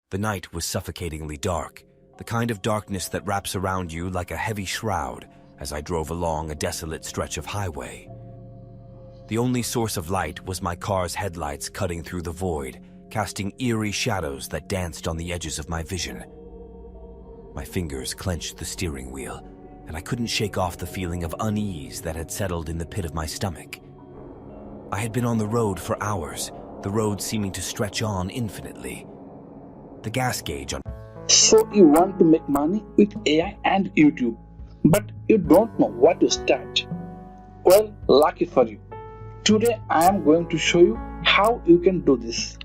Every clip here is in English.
The night was suffocatingly dark, the kind of darkness that wraps around you like a heavy shroud as I drove along a desolate stretch of highway. The only source of light was my car's headlights cutting through the void, casting eerie shadows that danced on the edges of my vision. My fingers clenched the steering wheel, and I couldn't shake off the feeling of unease that had settled in the pit of my stomach. I had been on the road for hours, the road seeming to stretch on infinitely. The gas gauge on... So you want to make money with AI and YouTube, but you don't know what to start. Well, lucky for you. Today I am going to show you how you can do this.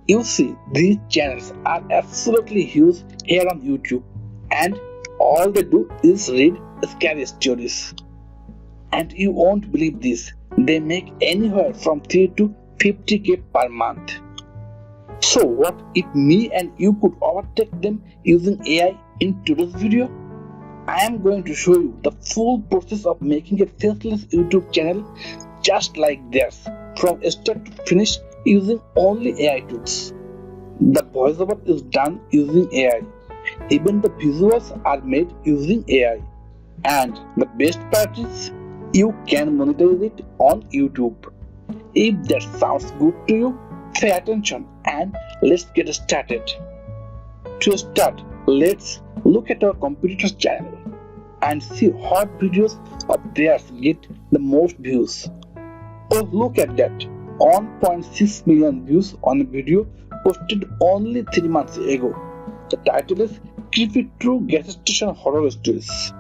You see, these channels are absolutely huge here on YouTube, and all they do is read scary stories. And you won't believe this, they make anywhere from 3 to 50k per month. So what if me and you could overtake them using AI in today's video? I am going to show you the full process of making a faceless YouTube channel just like theirs, from start to finish using only AI tools. The voiceover is done using AI. Even the visuals are made using AI. And the best part is, you can monetize it on YouTube. If that sounds good to you, pay attention and let's get started. To start, let's look at our competitor's channel and see what videos of theirs get the most views. Oh, look at that, 1.6 million views on a video posted only 3 months ago. The title is Creepy True Gas Station Horror Stories.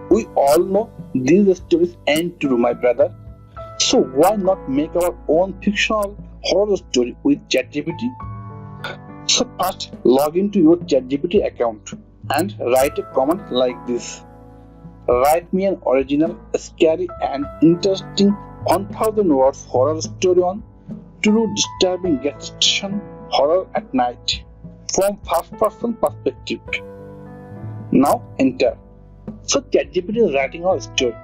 We all know these stories ain't true, my brother. So why not make our own fictional horror story with ChatGPT? So first, log into your ChatGPT account and write a comment like this. Write me an original, scary and interesting 1000 words horror story on true disturbing gas station horror at night from first person perspective. Now enter. So ChatGPT is writing our story.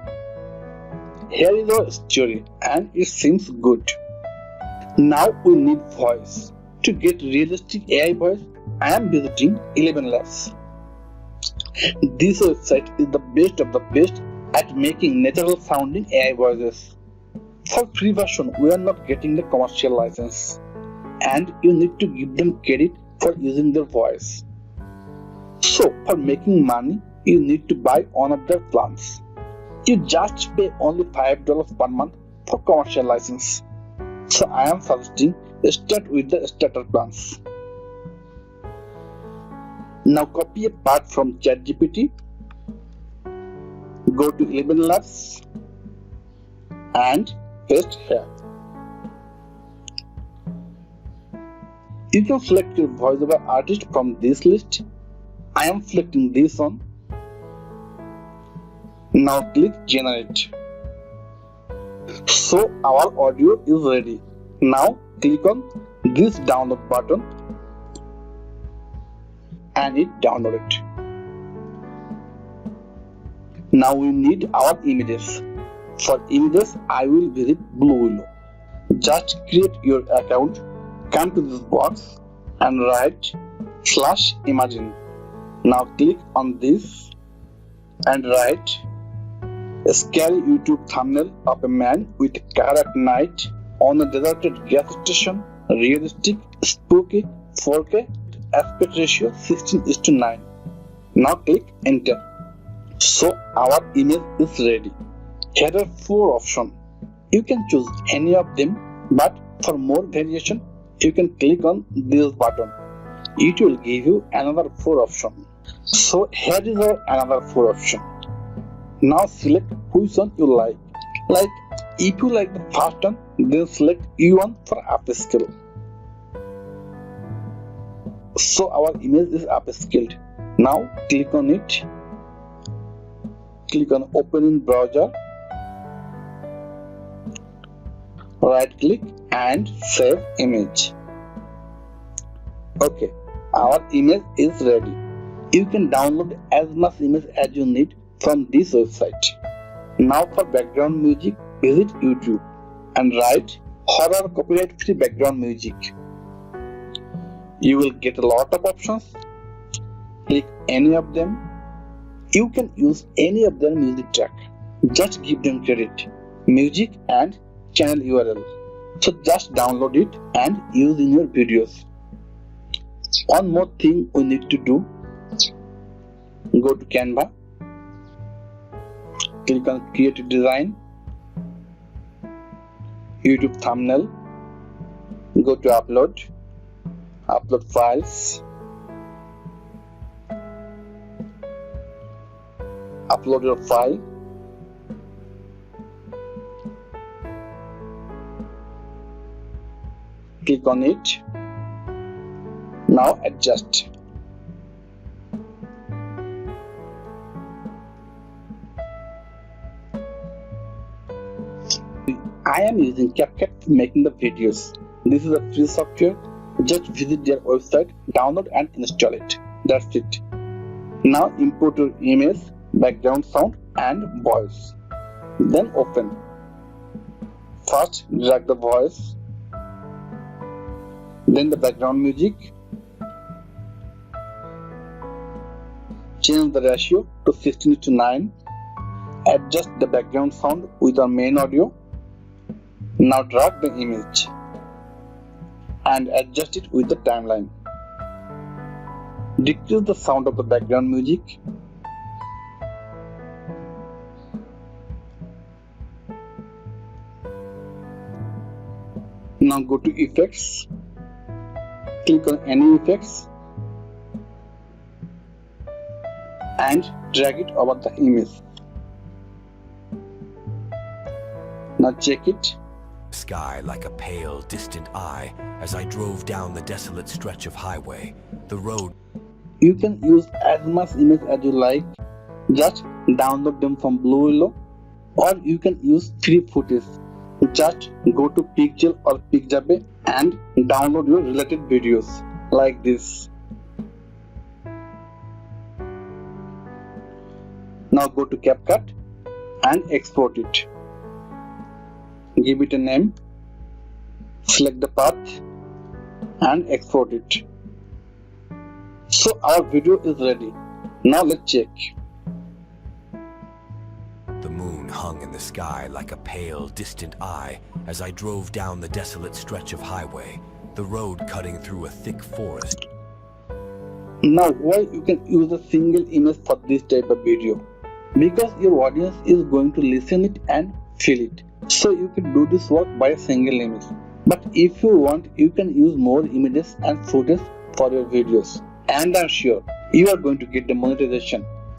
Here is our story and it seems good. Now we need voice. To get realistic AI voice, I am visiting 11 Labs. This website is the best of the best at making natural sounding AI voices. For free version, we are not getting the commercial license, and you need to give them credit for using their voice. So for making money, you need to buy one of their plans. You just pay only $5 per month for commercial license. So I am suggesting start with the starter plans. Now copy a part from ChatGPT, go to 11 Labs and paste here. You can select your voiceover artist from this list. I am selecting this one. Now click generate. So our audio is ready. Now click on this download button and it downloaded. Now we need our images. For images, I will visit Blue Willow. Just create your account, come to this box and write /imagine. Now click on this and write a scary YouTube thumbnail of a man with a car at night on a deserted gas station, realistic, spooky, 4K, aspect ratio 16:9. Now click enter. So our image is ready. Here are 4 options. You can choose any of them, but for more variation, you can click on this button. It will give you another 4 options. So here is our another 4 options. Now select which one you like. Like if you like the first one, then select E1 for upscale. So our image is upscaled. Now click on it. Click on open in browser. Right click and save image. Okay, our image is ready. You can download as much image as you need from this website. Now for background music, visit YouTube and write horror copyright free background music. You will get a lot of options. Click any of them. You can use any of their music track. Just give them credit, music and channel URL. So just download it and use in your videos. One more thing we need to do. Go to Canva. Click on Create Design. YouTube thumbnail. Go to Upload. Upload files. Upload your file. Click on it. Now adjust. I am using CapCut for making the videos. This is a free software. Just visit their website, download and install it. That's it. Now import your image, background sound and voice. Then open. First drag the voice, then the background music. Change the ratio to 16:9. Adjust the background sound with our main audio. Now drag the image and adjust it with the timeline. Decrease the sound of the background music. Now go to Effects. Click on any effects and drag it over the image. Now check it. Sky like a pale, distant eye as I drove down the desolate stretch of highway. The road. You can use as much image as you like. Just download them from Blue Willow, or you can use free footage. Just go to Pixel or Pixabay and download your related videos like this. Now go to CapCut and export it. Give it a name, select the path and export it. So our video is ready. Now let's check. The moon hung in the sky like a pale, distant eye as I drove down the desolate stretch of highway, the road cutting through a thick forest. Now why you can use a single image for this type of video? Because your audience is going to listen it and feel it. So you can do this work by a single image. But if you want, you can use more images and footage for your videos. And I'm sure you are going to get the monetization